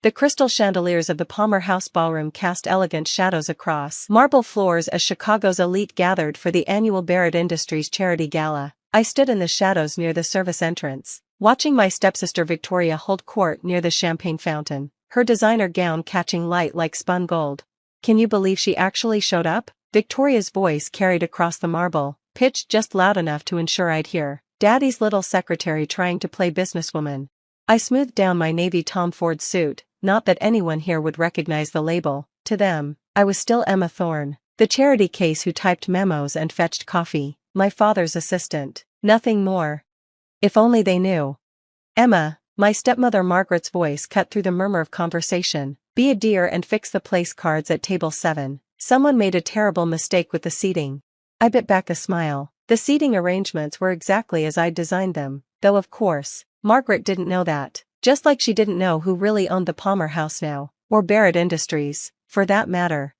The crystal chandeliers of the Palmer House ballroom cast elegant shadows across marble floors as Chicago's elite gathered for the annual Barrett Industries Charity Gala. I stood in the shadows near the service entrance, watching my stepsister Victoria hold court near the champagne fountain, her designer gown catching light like spun gold. "Can you believe she actually showed up?" Victoria's voice carried across the marble, pitched just loud enough to ensure I'd hear. Daddy's little secretary trying to play businesswoman. I smoothed down my navy Tom Ford suit, not that anyone here would recognize the label. To them, I was still Emma Thorne, the charity case who typed memos and fetched coffee, my father's assistant, nothing more. If only they knew. "Emma," my stepmother Margaret's voice cut through the murmur of conversation, "be a dear and fix the place cards at table 7. Someone made a terrible mistake with the seating." I bit back a smile. The seating arrangements were exactly as I'd designed them, though of course, Margaret didn't know that, just like she didn't know who really owned the Palmer House now, or Barrett Industries, for that matter.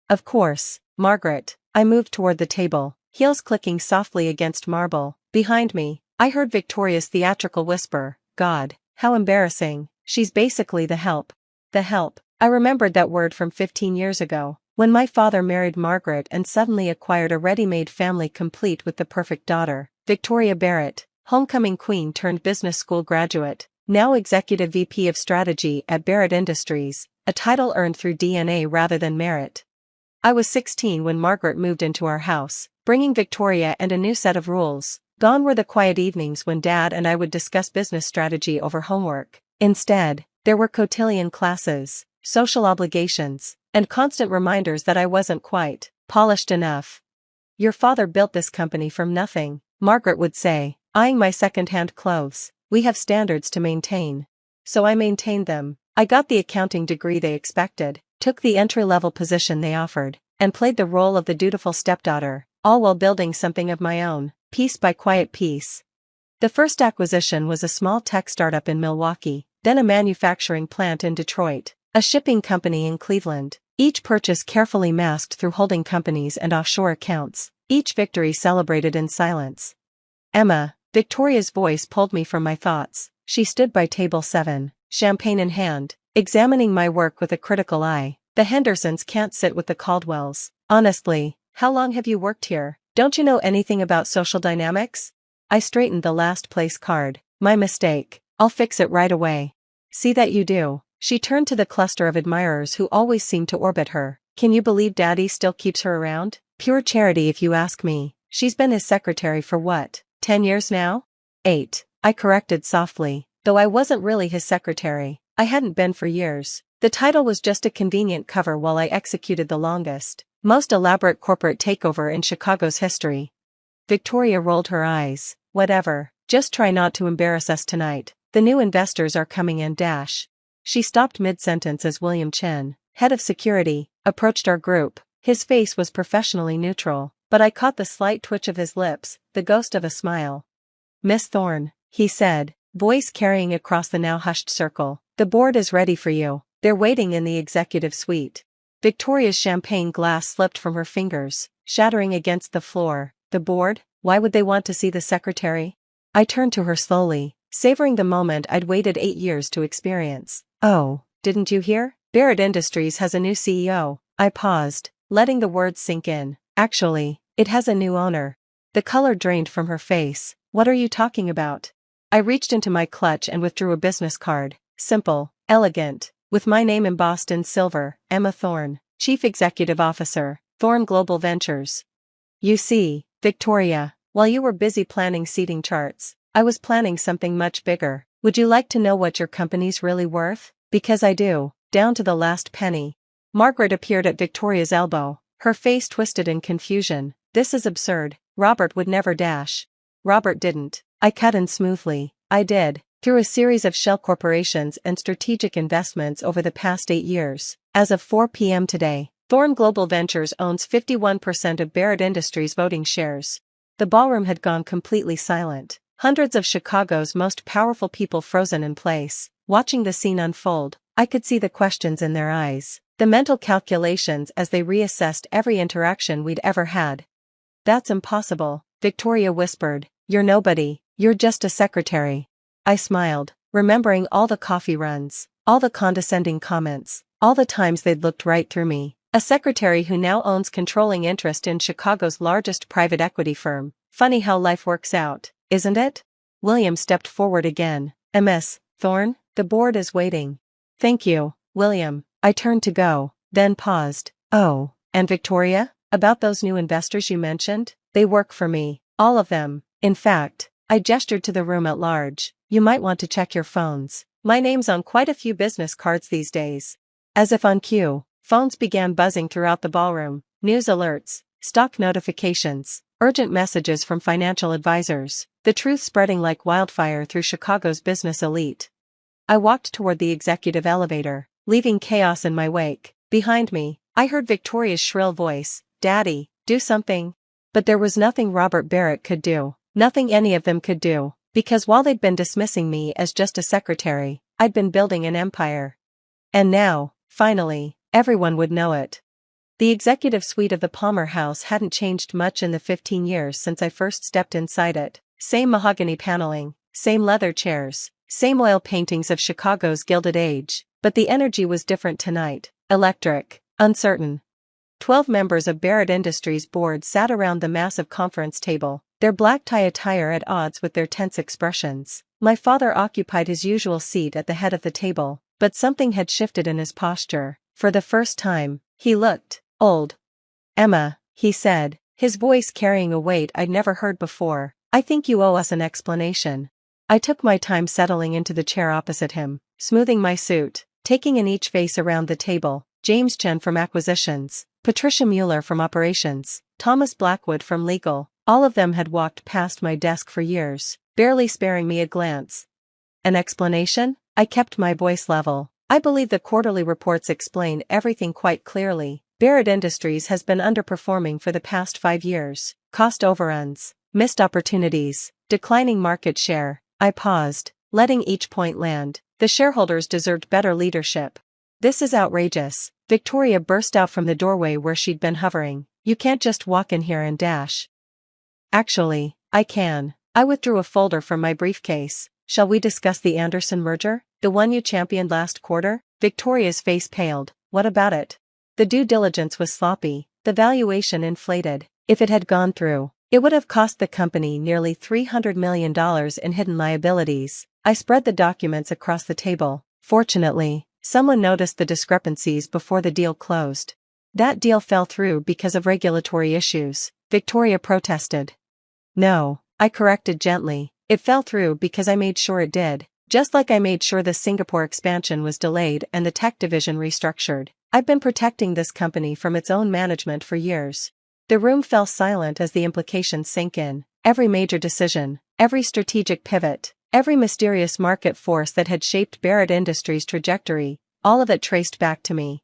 "Of course, Margaret." I moved toward the table, heels clicking softly against marble. Behind me, I heard Victoria's theatrical whisper, "God, how embarrassing, she's basically the help." The help. I remembered that word from 15 years ago, when my father married Margaret and suddenly acquired a ready-made family complete with the perfect daughter, Victoria Barrett, homecoming queen turned business school graduate, now executive VP of strategy at Barrett Industries, a title earned through DNA rather than merit. I was 16 when Margaret moved into our house, bringing Victoria and a new set of rules. Gone were the quiet evenings when Dad and I would discuss business strategy over homework. Instead, there were cotillion classes, social obligations, and constant reminders that I wasn't quite polished enough. "Your father built this company from nothing," Margaret would say, eyeing my second-hand clothes. "We have standards to maintain." So I maintained them. I got the accounting degree they expected, took the entry-level position they offered, and played the role of the dutiful stepdaughter, all while building something of my own, piece by quiet piece. The first acquisition was a small tech startup in Milwaukee, then a manufacturing plant in Detroit, a shipping company in Cleveland, each purchase carefully masked through holding companies and offshore accounts, each victory celebrated in silence. "Emma," Victoria's voice pulled me from my thoughts. She stood by table 7, champagne in hand, examining my work with a critical eye. "The Hendersons can't sit with the Caldwells. Honestly, how long have you worked here? Don't you know anything about social dynamics?" I straightened the last place card. "My mistake. I'll fix it right away." "See that you do." She turned to the cluster of admirers who always seemed to orbit her. "Can you believe Daddy still keeps her around? Pure charity if you ask me. She's been his secretary for what, 10 years now? 8, I corrected softly, though I wasn't really his secretary. I hadn't been for years. The title was just a convenient cover while I executed the longest, most elaborate corporate takeover in Chicago's history. Victoria rolled her eyes. "Whatever, just try not to embarrass us tonight. The new investors are coming in dash." She stopped mid-sentence as William Chen, head of security, approached our group. His face was professionally neutral, but I caught the slight twitch of his lips, the ghost of a smile. "Miss Thorne," he said, voice carrying across the now hushed circle, "the board is ready for you. They're waiting in the executive suite." Victoria's champagne glass slipped from her fingers, shattering against the floor. "The board? Why would they want to see the secretary?" I turned to her slowly, savoring the moment I'd waited 8 years to experience. "Oh, didn't you hear? Barrett Industries has a new CEO." I paused, letting the words sink in. "Actually, it has a new owner." The color drained from her face. "What are you talking about?" I reached into my clutch and withdrew a business card. Simple, elegant, with my name embossed in silver, Emma Thorne, Chief Executive Officer, Thorne Global Ventures. "You see, Victoria, while you were busy planning seating charts, I was planning something much bigger. Would you like to know what your company's really worth? Because I do, down to the last penny." Margaret appeared at Victoria's elbow, her face twisted in confusion. "This is absurd. Robert would never dash." "Robert didn't." I cut in smoothly. "I did, through a series of shell corporations and strategic investments over the past 8 years. As of 4 p.m. today, Thorne Global Ventures owns 51% of Barrett Industries voting shares." The ballroom had gone completely silent. Hundreds of Chicago's most powerful people frozen in place, watching the scene unfold. I could see the questions in their eyes, the mental calculations as they reassessed every interaction we'd ever had. "That's impossible," Victoria whispered. "You're nobody, you're just a secretary." I smiled, remembering all the coffee runs, All the condescending comments, all the times they'd looked right through me. A secretary who now owns controlling interest in Chicago's largest private equity firm. Funny how life works out, isn't it? William stepped forward again. Miss Thorne, the board is waiting. Thank you, William. I turned to go, then paused. Oh, and Victoria? About those new investors you mentioned? They work for me, all of them. In fact, I gestured to the room at large. You might want to check your phones. My name's on quite a few business cards these days. As if on cue, phones began buzzing throughout the ballroom. News alerts, stock notifications, urgent messages from financial advisors. The truth spreading like wildfire through Chicago's business elite. I walked toward the executive elevator, leaving chaos in my wake. Behind me, I heard Victoria's shrill voice, "Daddy, do something." But there was nothing Robert Barrett could do, nothing any of them could do, because while they'd been dismissing me as just a secretary, I'd been building an empire. And now, finally, everyone would know it. The executive suite of the Palmer House hadn't changed much in the 15 years since I first stepped inside it. Same mahogany paneling, same leather chairs, same oil paintings of Chicago's Gilded Age, but the energy was different tonight, electric, uncertain. 12 members of Barrett Industries' board sat around the massive conference table, their black tie attire at odds with their tense expressions. My father occupied his usual seat at the head of the table, but something had shifted in his posture. For the first time, he looked old. "Emma," he said, his voice carrying a weight I'd never heard before, "I think you owe us an explanation." I took my time settling into the chair opposite him, smoothing my suit, taking in each face around the table. James Chen from Acquisitions, Patricia Mueller from Operations, Thomas Blackwood from Legal. All of them had walked past my desk for years, barely sparing me a glance. An explanation? I kept my voice level. I believe the quarterly reports explain everything quite clearly. Barrett Industries has been underperforming for the past 5 years. Cost overruns, missed opportunities, declining market share. I paused, letting each point land. The shareholders deserved better leadership. "This is outrageous." Victoria burst out from the doorway where she'd been hovering. "You can't just walk in here and dash." "Actually, I can." I withdrew a folder from my briefcase. "Shall we discuss the Anderson merger? The one you championed last quarter?" Victoria's face paled. "What about it?" "The due diligence was sloppy, the valuation inflated. If it had gone through, it would have cost the company nearly $300 million in hidden liabilities." I spread the documents across the table. "Fortunately, someone noticed the discrepancies before the deal closed." "That deal fell through because of regulatory issues," Victoria protested. "No," I corrected gently, "it fell through because I made sure it did. Just like I made sure the Singapore expansion was delayed and the tech division restructured. I've been protecting this company from its own management for years." The room fell silent as the implications sank in. Every major decision, every strategic pivot, every mysterious market force that had shaped Barrett Industries' trajectory, all of it traced back to me.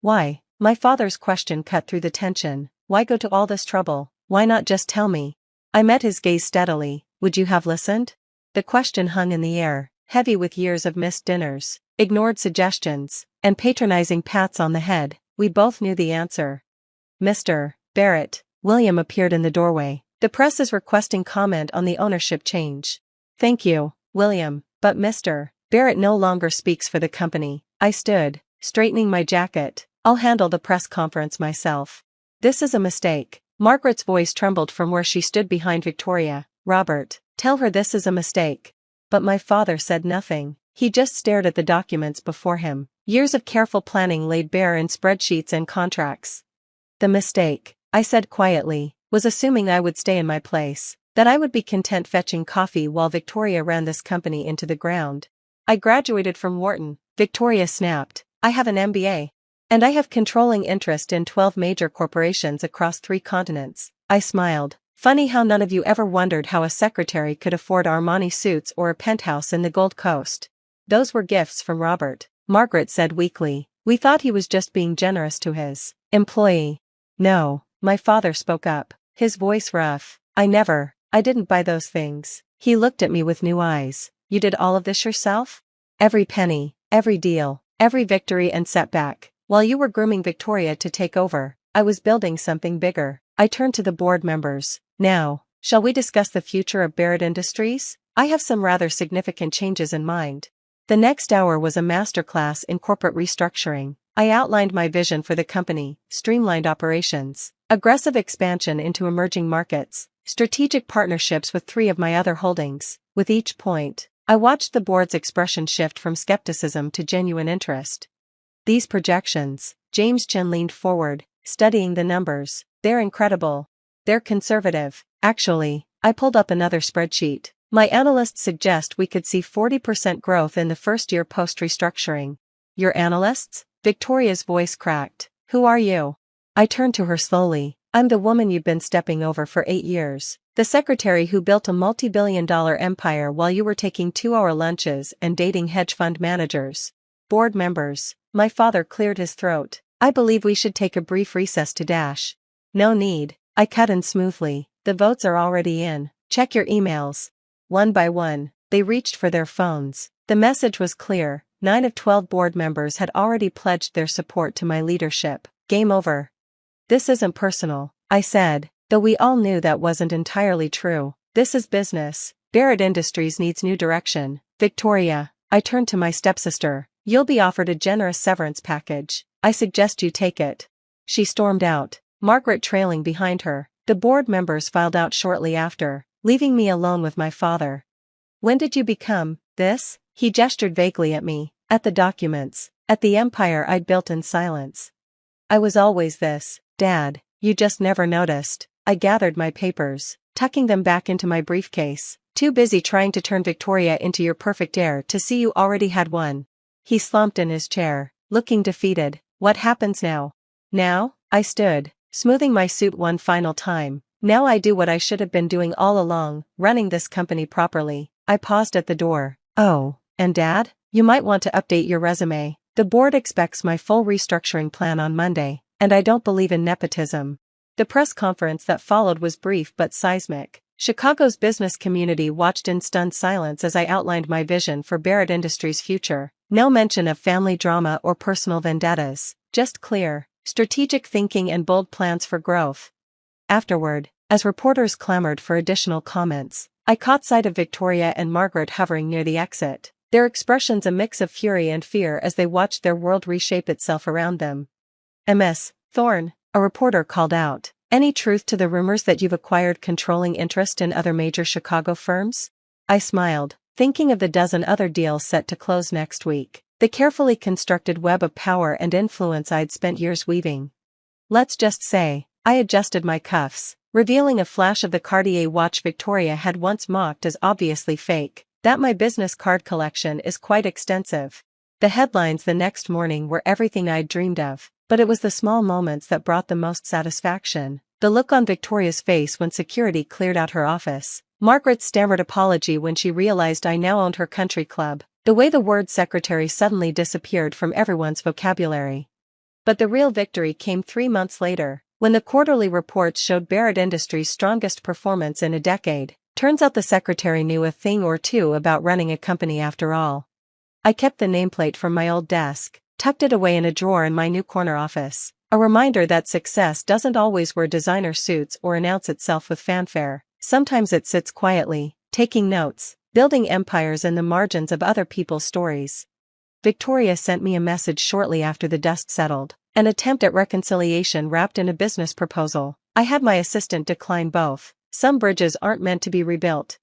"Why?" My father's question cut through the tension. "Why go to all this trouble? Why not just tell me?" I met his gaze steadily. "Would you have listened?" The question hung in the air, heavy with years of missed dinners, ignored suggestions, and patronizing pats on the head. We both knew the answer. "Mr. Barrett," William appeared in the doorway. "The press is requesting comment on the ownership change." "Thank you, William, but Mr. Barrett no longer speaks for the company." I stood, straightening my jacket. "I'll handle the press conference myself." "This is a mistake." Margaret's voice trembled from where she stood behind Victoria. "Robert, tell her this is a mistake." But my father said nothing. He just stared at the documents before him. Years of careful planning laid bare in spreadsheets and contracts. "The mistake," I said quietly, "was assuming I would stay in my place, that I would be content fetching coffee while Victoria ran this company into the ground." "I graduated from Wharton," Victoria snapped. "I have an MBA. And I have controlling interest in 12 major corporations across 3 continents." I smiled. "Funny how none of you ever wondered how a secretary could afford Armani suits or a penthouse in the Gold Coast." "Those were gifts from Robert," Margaret said weakly. "We thought he was just being generous to his employee." "No," my father spoke up, his voice rough. I didn't buy those things." He looked at me with new eyes. "You did all of this yourself? Every penny, every deal, every victory and setback. While you were grooming Victoria to take over, I was building something bigger." I turned to the board members. "Now, shall we discuss the future of Barrett Industries? I have some rather significant changes in mind." The next hour was a masterclass in corporate restructuring. I outlined my vision for the company: streamlined operations, aggressive expansion into emerging markets, strategic partnerships with 3 of my other holdings. With each point, I watched the board's expression shift from skepticism to genuine interest. These projections, James Chen leaned forward, studying the numbers. They're incredible. They're conservative. Actually, I pulled up another spreadsheet. My analysts suggest we could see 40% growth in the first year post-restructuring. Your analysts? Victoria's voice cracked. Who are you? I turned to her slowly. I'm the woman you've been stepping over for 8 years. The secretary who built a multi-billion-dollar empire while you were taking 2-hour lunches and dating hedge fund managers. Board members. My father cleared his throat. I believe we should take a brief recess to dash. No need. I cut in smoothly. The votes are already in. Check your emails. One by one, they reached for their phones. The message was clear. 9 of 12 board members had already pledged their support to my leadership. Game over. This isn't personal, I said, though we all knew that wasn't entirely true. This is business. Barrett Industries needs new direction. Victoria, I turned to my stepsister. You'll be offered a generous severance package. I suggest you take it. She stormed out, Margaret trailing behind her. The board members filed out shortly after, leaving me alone with my father. When did you become this? He gestured vaguely at me, at the documents, at the empire I'd built in silence. I was always this, Dad, you just never noticed. I gathered my papers, tucking them back into my briefcase, too busy trying to turn Victoria into your perfect heir to see you already had one. He slumped in his chair, looking defeated. What happens now? Now? I stood, smoothing my suit one final time. Now I do what I should have been doing all along, running this company properly. I paused at the door. Oh, and Dad? You might want to update your resume. The board expects my full restructuring plan on Monday, and I don't believe in nepotism. The press conference that followed was brief but seismic. Chicago's business community watched in stunned silence as I outlined my vision for Barrett Industries' future. No mention of family drama or personal vendettas, just clear, strategic thinking and bold plans for growth. Afterward, as reporters clamored for additional comments, I caught sight of Victoria and Margaret hovering near the exit, their expressions a mix of fury and fear as they watched their world reshape itself around them. Ms. Thorne, a reporter called out, any truth to the rumors that you've acquired controlling interest in other major Chicago firms? I smiled, thinking of the dozen other deals set to close next week, the carefully constructed web of power and influence I'd spent years weaving. Let's just say, I adjusted my cuffs, revealing a flash of the Cartier watch Victoria had once mocked as obviously fake, that my business card collection is quite extensive. The headlines the next morning were everything I'd dreamed of, but it was the small moments that brought the most satisfaction. The look on Victoria's face when security cleared out her office. Margaret's stammered apology when she realized I now owned her country club. The way the word secretary suddenly disappeared from everyone's vocabulary. But the real victory came 3 months later, when the quarterly reports showed Barrett Industries' strongest performance in a decade. Turns out the secretary knew a thing or two about running a company after all. I kept the nameplate from my old desk, tucked it away in a drawer in my new corner office, a reminder that success doesn't always wear designer suits or announce itself with fanfare. Sometimes it sits quietly, taking notes, building empires in the margins of other people's stories. Victoria sent me a message shortly after the dust settled, an attempt at reconciliation wrapped in a business proposal. I had my assistant decline both. Some bridges aren't meant to be rebuilt.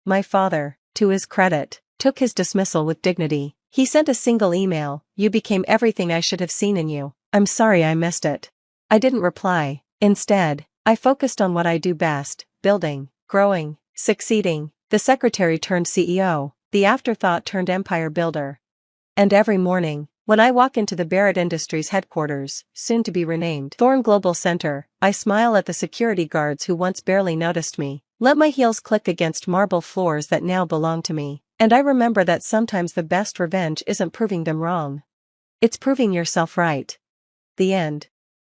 My father, to his credit, took his dismissal with dignity. He sent a single email, "You became everything I should have seen in you. I'm sorry I missed it." I didn't reply. Instead, I focused on what I do best, building, growing, succeeding. The secretary turned CEO, the afterthought turned empire builder. And every morning, when I walk into the Barrett Industries headquarters, soon to be renamed Thorne Global Center, I smile at the security guards who once barely noticed me, let my heels click against marble floors that now belong to me, and I remember that sometimes the best revenge isn't proving them wrong. It's proving yourself right. The end.